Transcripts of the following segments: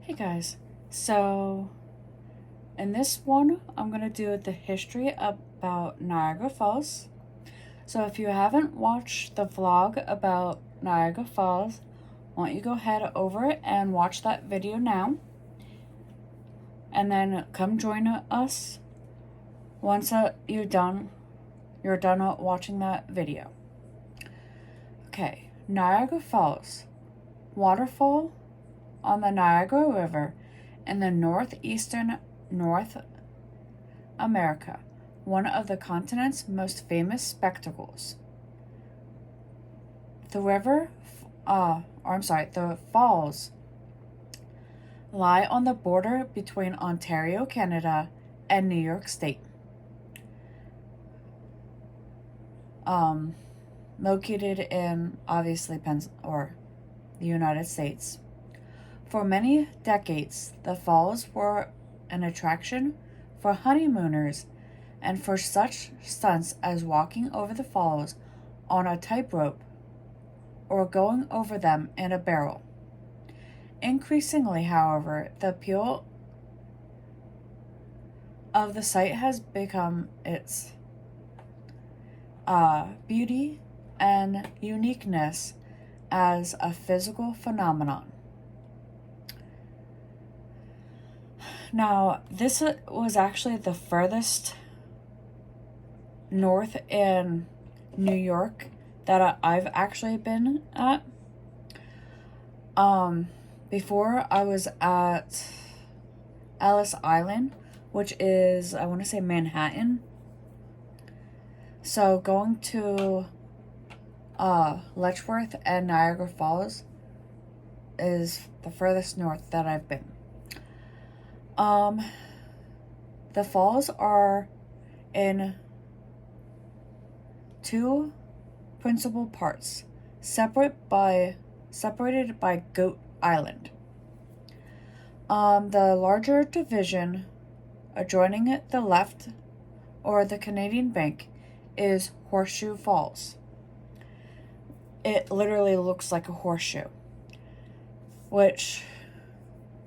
Hey guys, so in this one, I'm going to do the history about Niagara Falls. So if you haven't watched the vlog about Niagara Falls, why don't you go ahead over it and watch that video now. And then come join us once you're done watching that video. Okay, Niagara Falls, waterfall on the Niagara River in the northeastern North America, one of the continent's most famous spectacles. The falls lie on the border between Ontario, Canada, and New York State. Located in, obviously, the United States. For many decades, the falls were an attraction for honeymooners and for such stunts as walking over the falls on a tightrope or going over them in a barrel. Increasingly, however, the appeal of the site has become its beauty and uniqueness as a physical phenomenon. Now, this was actually the furthest north in New York that I've actually been at. Before I was at Ellis Island, which is, I want to say, Manhattan. So going to Letchworth and Niagara Falls is the furthest north that I've been. The falls are in two principal parts, separated by Goat Island. The larger division adjoining it, the left, or the Canadian bank, is Horseshoe Falls. It literally looks like a horseshoe, which,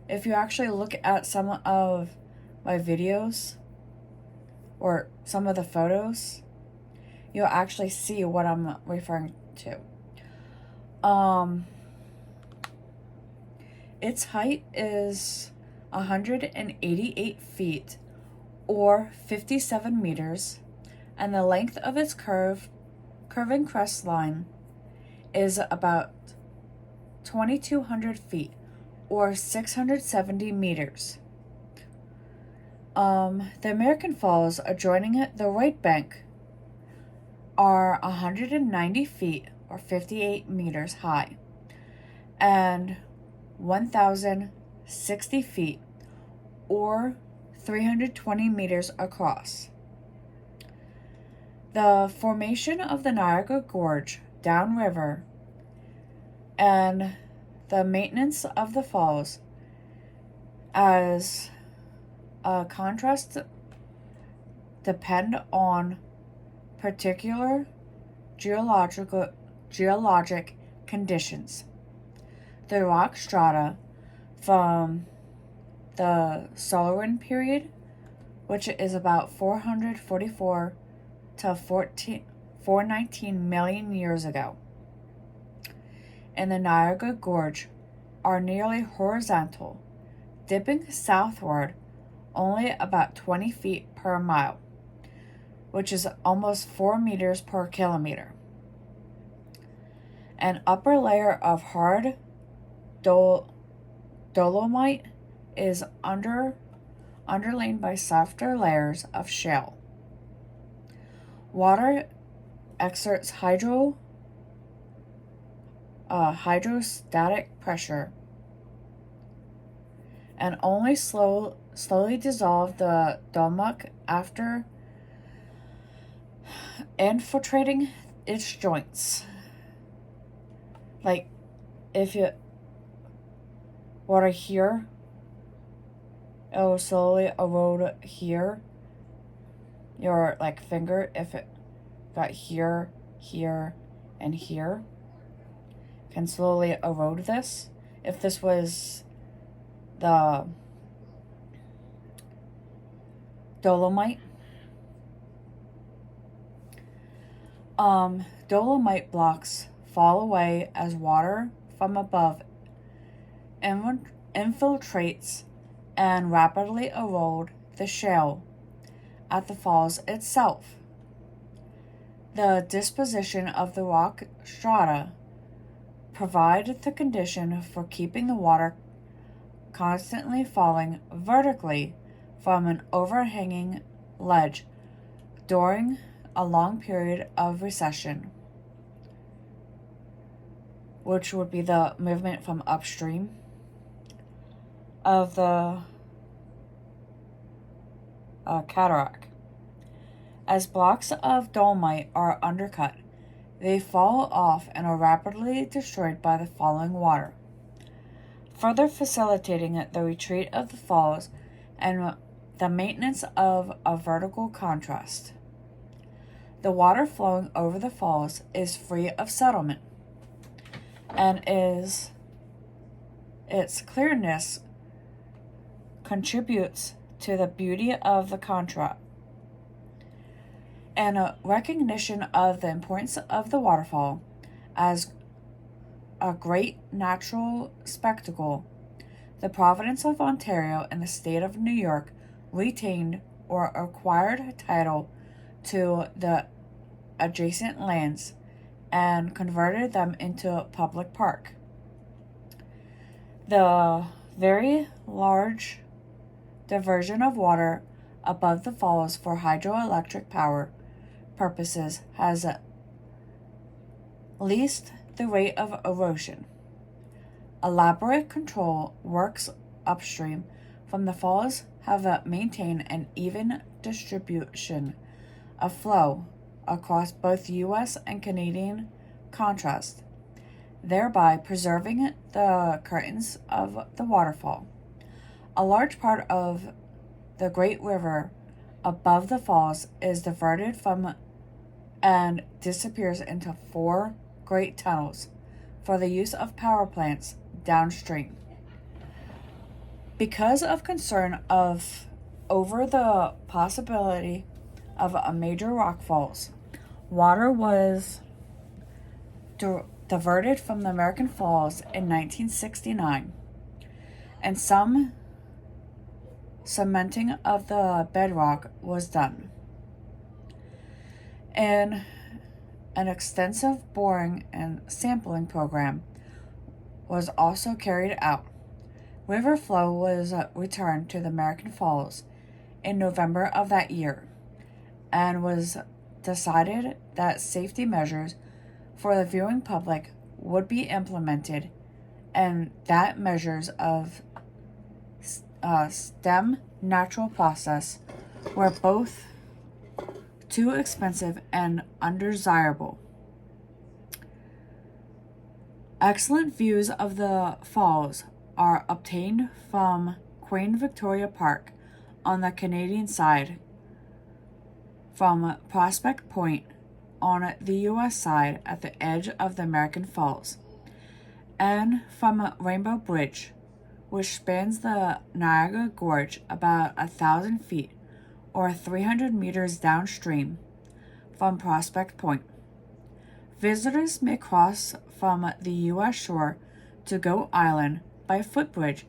if you actually look at some of my videos or some of the photos, you'll actually see what I'm referring to. Its height is 188 feet or 57 meters, and the length of its curving crest line is about 2,200 feet or 670 meters. The American Falls adjoining it, the right bank, are 190 feet or 58 meters high and 1,060 feet or 320 meters across. The formation of the Niagara Gorge downriver and the maintenance of the falls as a contrast depend on particular geologic conditions. The rock strata from the Silurian period, which is about 444 to 419 million years ago, and the Niagara Gorge are nearly horizontal, dipping southward only about 20 feet per mile, which is almost 4 meters per kilometer. An upper layer of hard dolomite is underlain by softer layers of shale. Water exerts hydrostatic pressure and only slowly dissolve the dolomite after infiltrating its joints. Like, if you water here, it will slowly erode here, your finger, if it got here, and here, can slowly erode this. If this was the dolomite. Dolomite blocks fall away as water from above infiltrates and rapidly erode the shale at the falls itself. The disposition of the rock strata provide the condition for keeping the water constantly falling vertically from an overhanging ledge during a long period of recession, which would be the movement from upstream of the cataract. As blocks of dolomite are undercut, they fall off and are rapidly destroyed by the falling water, further facilitating the retreat of the falls and the maintenance of a vertical contrast. The water flowing over the falls is free of settlement, and its clearness contributes to the beauty of the contrast. And a recognition of the importance of the waterfall as a great natural spectacle, the province of Ontario and the state of New York retained or acquired title to the adjacent lands and converted them into a public park. The very large diversion of water above the falls for hydroelectric power purposes has least the rate of erosion. Elaborate control works upstream from the falls have maintained an even distribution of flow across both U.S. and Canadian contrast, thereby preserving the curtains of the waterfall. A large part of the great river above the falls is diverted from and disappears into 4 great tunnels for the use of power plants downstream. Because of concern over the possibility of a major rock falls, water was diverted from the American Falls in 1969, and some cementing of the bedrock was done. And an extensive boring and sampling program was also carried out. River flow was returned to the American Falls in November of that year, and was decided that safety measures for the viewing public would be implemented, and that measures of STEM natural process were both too expensive and undesirable. Excellent views of the falls are obtained from Queen Victoria Park on the Canadian side, from Prospect Point on the U.S. side at the edge of the American Falls, and from Rainbow Bridge, which spans the Niagara Gorge about 1,000 feet or 300 meters downstream from Prospect Point. Visitors may cross from the U.S. shore to Goat Island by footbridge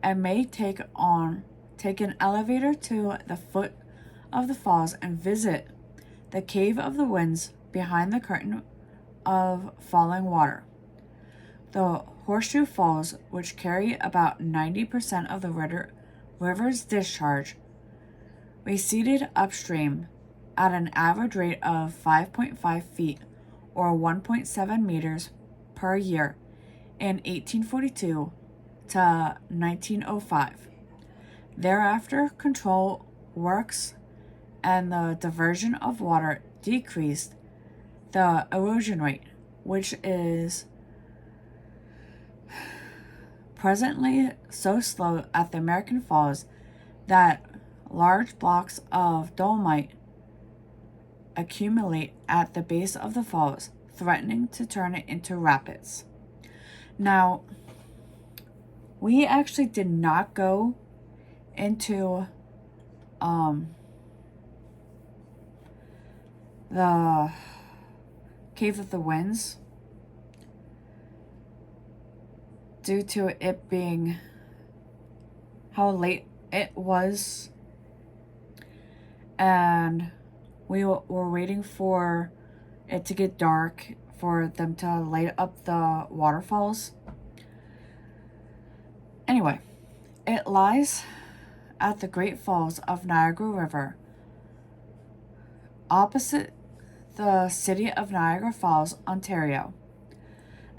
and may take an elevator to the foot of the falls and visit the Cave of the Winds behind the curtain of falling water. The Horseshoe Falls, which carry about 90% of the river's discharge, receded upstream at an average rate of 5.5 feet or 1.7 meters per year in 1842 to 1905. Thereafter, control works and the diversion of water decreased the erosion rate, which is presently so slow at the American Falls that large blocks of dolomite accumulate at the base of the falls, threatening to turn it into rapids. Now, We actually did not go into the Cave of the Winds due to it being how late it was, and we were waiting for it to get dark for them to light up the waterfalls. Anyway, it lies at the Great Falls of Niagara River, opposite the city of Niagara Falls, Ontario,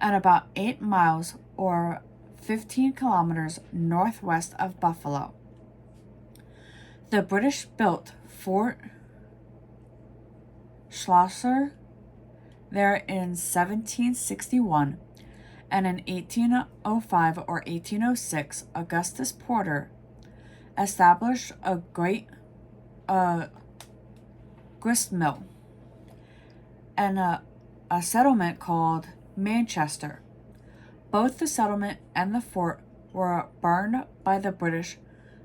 and about 8 miles or 15 kilometers northwest of Buffalo. The British built Fort Schlosser there in 1761, and in 1805 or 1806, Augustus Porter established a great grist mill and a settlement called Manchester. Both the settlement and the fort were burned by the British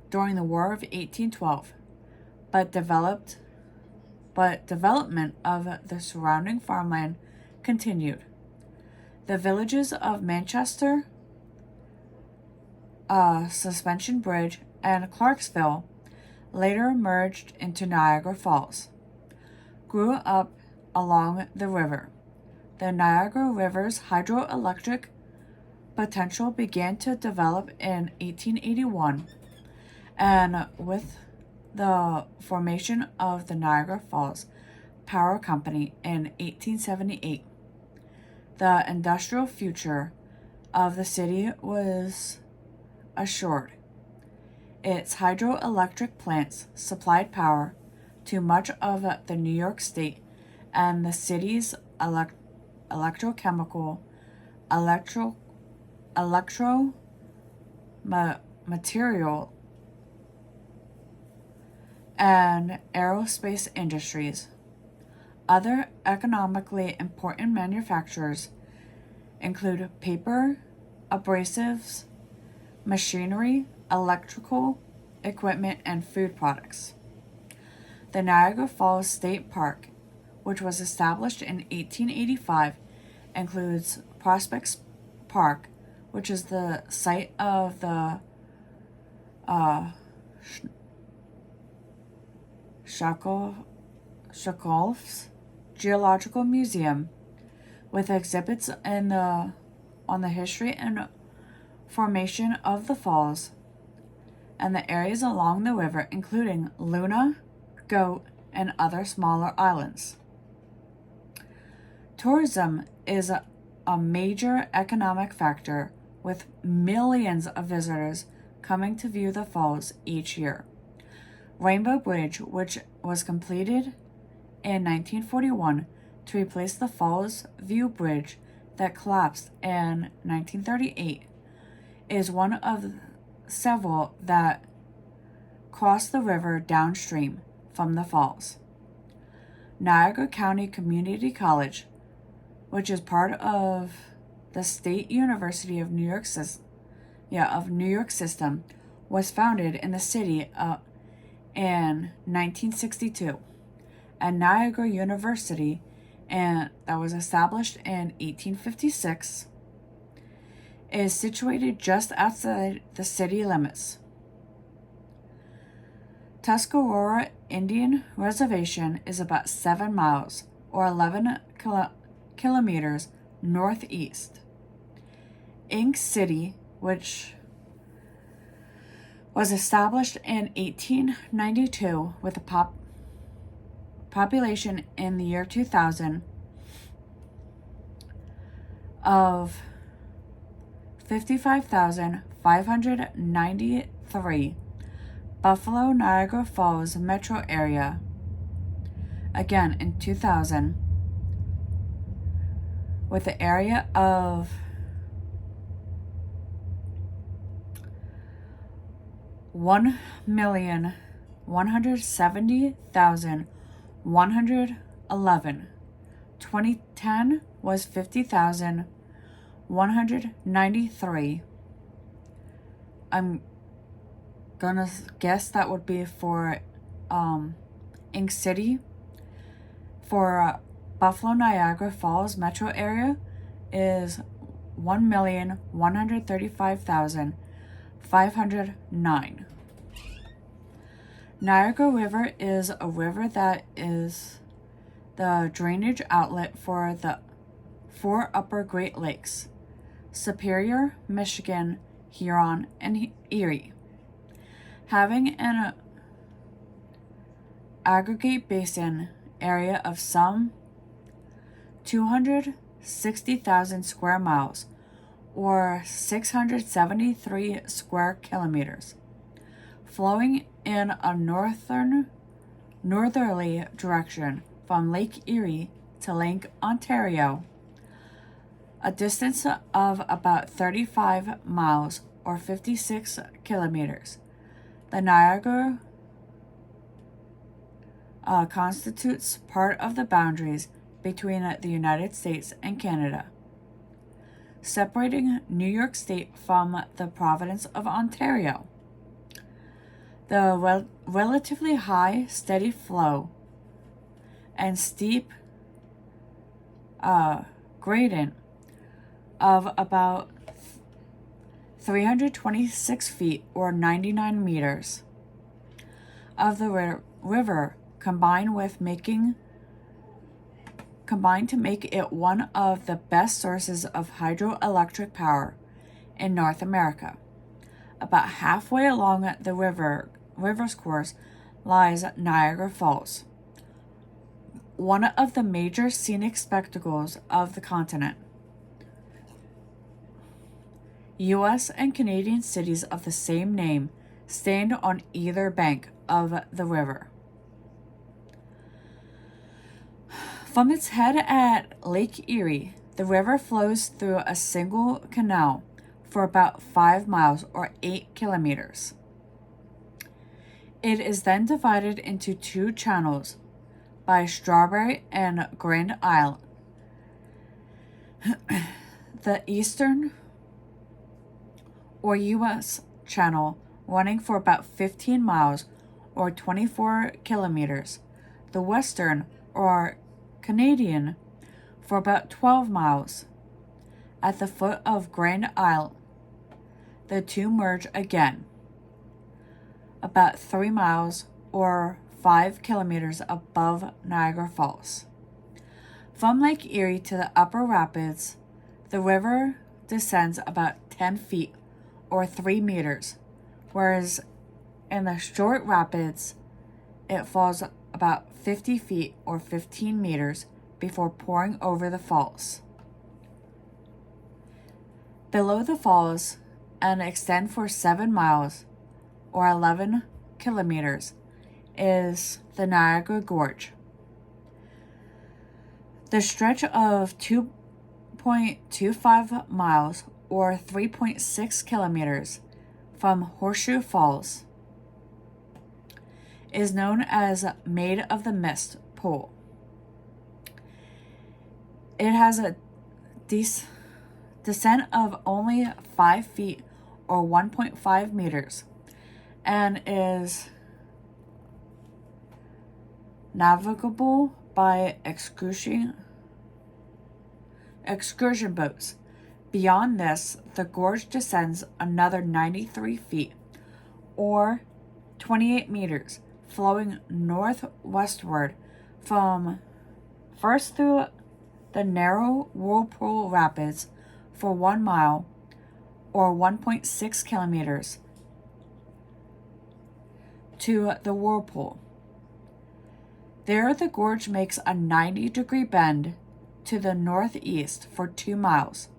during the War of 1812, but development of the surrounding farmland continued. The villages of Manchester, Suspension Bridge, and Clarksville later merged into Niagara Falls, grew up along the river. The Niagara River's hydroelectric potential began to develop in 1881, and with the formation of the Niagara Falls Power Company in 1878, the industrial future of the city was assured. Its hydroelectric plants supplied power to much of the New York State, and the city's electrochemical, material, and aerospace industries. Other economically important manufacturers include paper, abrasives, machinery, electrical equipment, and food products. The Niagara Falls State Park, which was established in 1885, includes Prospects Park, which is the site of the Shackle's Geological Museum, with exhibits on the history and formation of the falls and the areas along the river, including Luna, Goat, and other smaller islands. Tourism is a major economic factor, with millions of visitors coming to view the falls each year. Rainbow Bridge, which was completed in 1941 to replace the Falls View Bridge that collapsed in 1938, is one of several that cross the river downstream from the falls. Niagara County Community College, which is part of the State University of New York system, was founded in the city in 1962, and Niagara University, and that was established in 1856, is situated just outside the city limits. Tuscarora Indian Reservation is about 7 miles or 11 kilometers northeast. Ink City, which was established in 1892 with a population in the year 2000 of 55,593, Buffalo Niagara Falls metro area, again in 2000, with an area of 1,170,111. 2010 was 50,193. I'm gonna guess that would be for Ink City. For Buffalo Niagara Falls metro area is 1,135,509. Niagara River is a river that is the drainage outlet for the four upper Great Lakes: Superior, Michigan, Huron, and Erie, having an aggregate basin area of some 260,000 square miles, or 673 square kilometers, flowing in a northerly direction from Lake Erie to Lake Ontario, a distance of about 35 miles or 56 kilometers. The Niagara constitutes part of the boundaries between the United States and Canada, separating New York State from the province of Ontario. The relatively high, steady flow and steep gradient of about 326 feet or 99 meters of the river combined to make it one of the best sources of hydroelectric power in North America. About halfway along the river's course lies Niagara Falls, one of the major scenic spectacles of the continent. U.S. and Canadian cities of the same name stand on either bank of the river. From its head at Lake Erie, the river flows through a single canal for about 5 miles or 8 kilometers. It is then divided into two channels by Strawberry and Grand Isle. The eastern or U.S. channel running for about 15 miles or 24 kilometers. The western or Canadian for about 12 miles. At the foot of Grand Isle, the two merge again, about 3 miles or 5 kilometers above Niagara Falls. From Lake Erie to the upper rapids, the river descends about 10 feet or 3 meters, whereas in the short rapids, it falls about 50 feet or 15 meters before pouring over the falls. Below the falls, and extend for 7 miles or 11 kilometers, is the Niagara Gorge. The stretch of 2.25 miles or 3.6 kilometers from Horseshoe Falls is known as Maid of the Mist Pool. It has a descent of only 5 feet or 1.5 meters and is navigable by excursion boats. Beyond this, the gorge descends another 93 feet or 28 meters, flowing northwestward from first through the narrow Whirlpool Rapids for 1 mile or 1.6 kilometers to the Whirlpool. There, the gorge makes a 90-degree bend to the northeast for 2 miles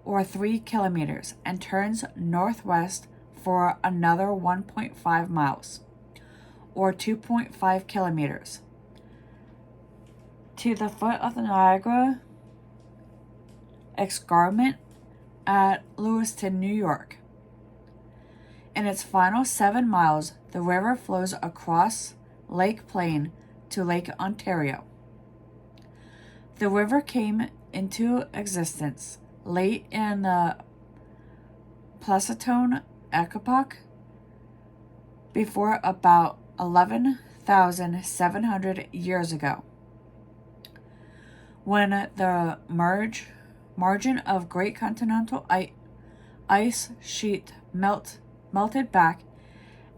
or 3 kilometers and turns northwest for another 1.5 miles or 2.5 kilometers to the foot of the Niagara Escarpment at Lewiston, New York. In its final 7 miles, the river flows across Lake Plain to Lake Ontario. The river came into existence late in the Pleistocene epoch before about 11,700 years ago, when the margin of great continental ice sheet melted back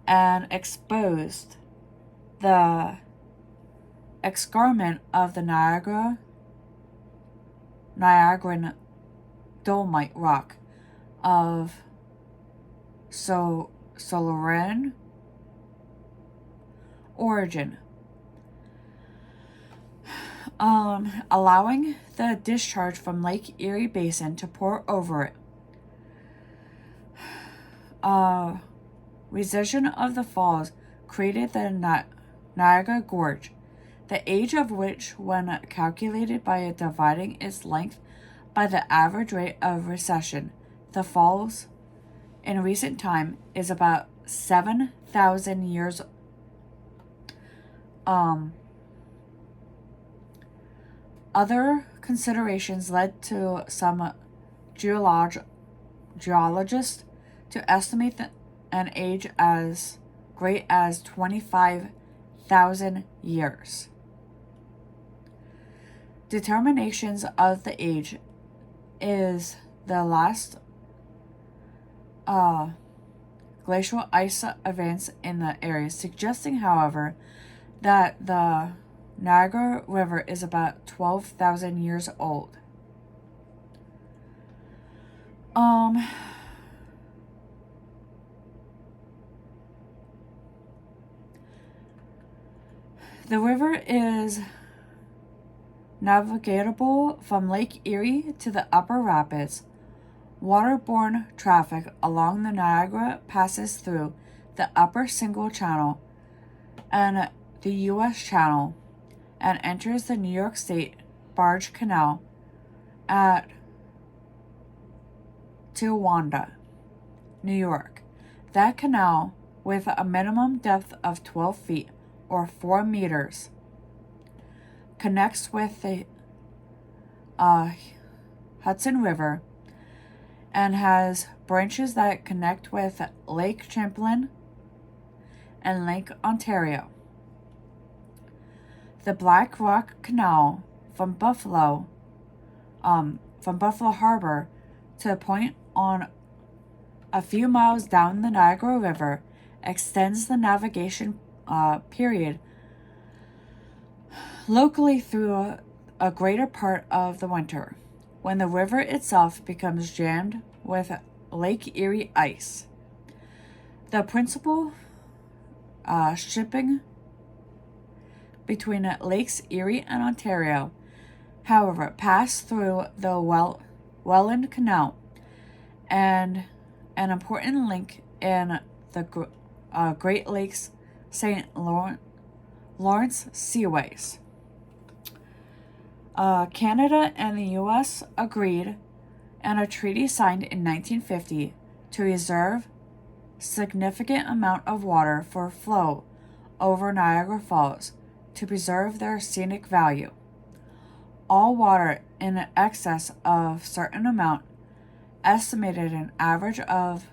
and exposed the escarpment of the Niagaran dolomite rock of Silurian origin, allowing the discharge from Lake Erie Basin to pour over it. Recession of the falls created the Niagara Gorge, the age of which, when calculated by dividing its length by the average rate of recession, the falls in recent time is about 7,000 years. Other considerations led to some geologists to estimate an age as great as 25,000 years. Determinations of the age is the last glacial ice events in the area, suggesting, however, that the Niagara River is about 12,000 years old. The river is navigable from Lake Erie to the Upper Rapids. Waterborne traffic along the Niagara passes through the Upper Single Channel and the U.S. Channel and enters the New York State Barge Canal at Towanda, New York. That canal, with a minimum depth of 12 feet or 4 meters, connects with the Hudson River and has branches that connect with Lake Champlain and Lake Ontario. The Black Rock Canal from Buffalo Harbor to a point on a few miles down the Niagara River extends the navigation period locally through a greater part of the winter, when the river itself becomes jammed with Lake Erie ice. The principal shipping between Lakes Erie and Ontario, however, pass through the Welland Canal, and an important link in the Great Lakes St. Lawrence Seaways. Canada and the U.S. agreed in a treaty signed in 1950 to reserve significant amount of water for flow over Niagara Falls to preserve their scenic value. All water in excess of certain amount, estimated an average of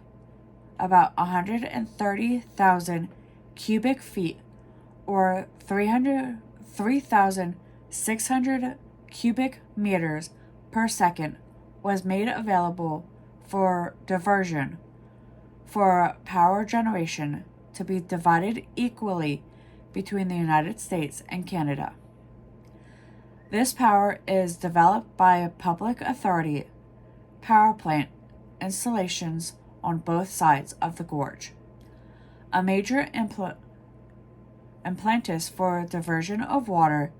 about 130,000 cubic feet or 3,600 cubic meters per second, was made available for diversion for power generation to be divided equally between the United States and Canada. This power is developed by a public authority power plant installations on both sides of the gorge. A major impetus for diversion of water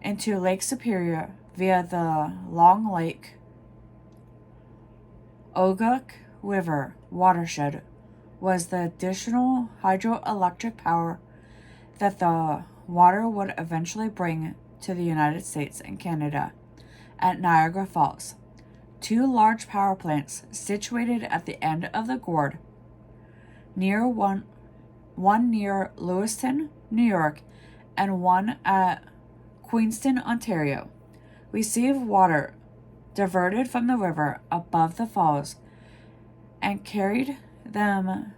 into Lake Superior via the Long Lake Ogonek River watershed was the additional hydroelectric power that the water would eventually bring to the United States and Canada at Niagara Falls. Two large power plants situated at the end of the gorge, one near Lewiston, New York, and one at Queenston, Ontario, receive water diverted from the river above the falls and carried them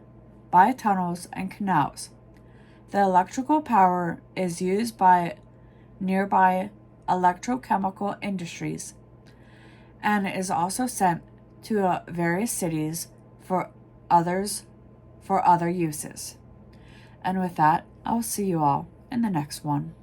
by tunnels and canals. The electrical power is used by nearby electrochemical industries and is also sent to various cities for other uses. And with that, I'll see you all in the next one.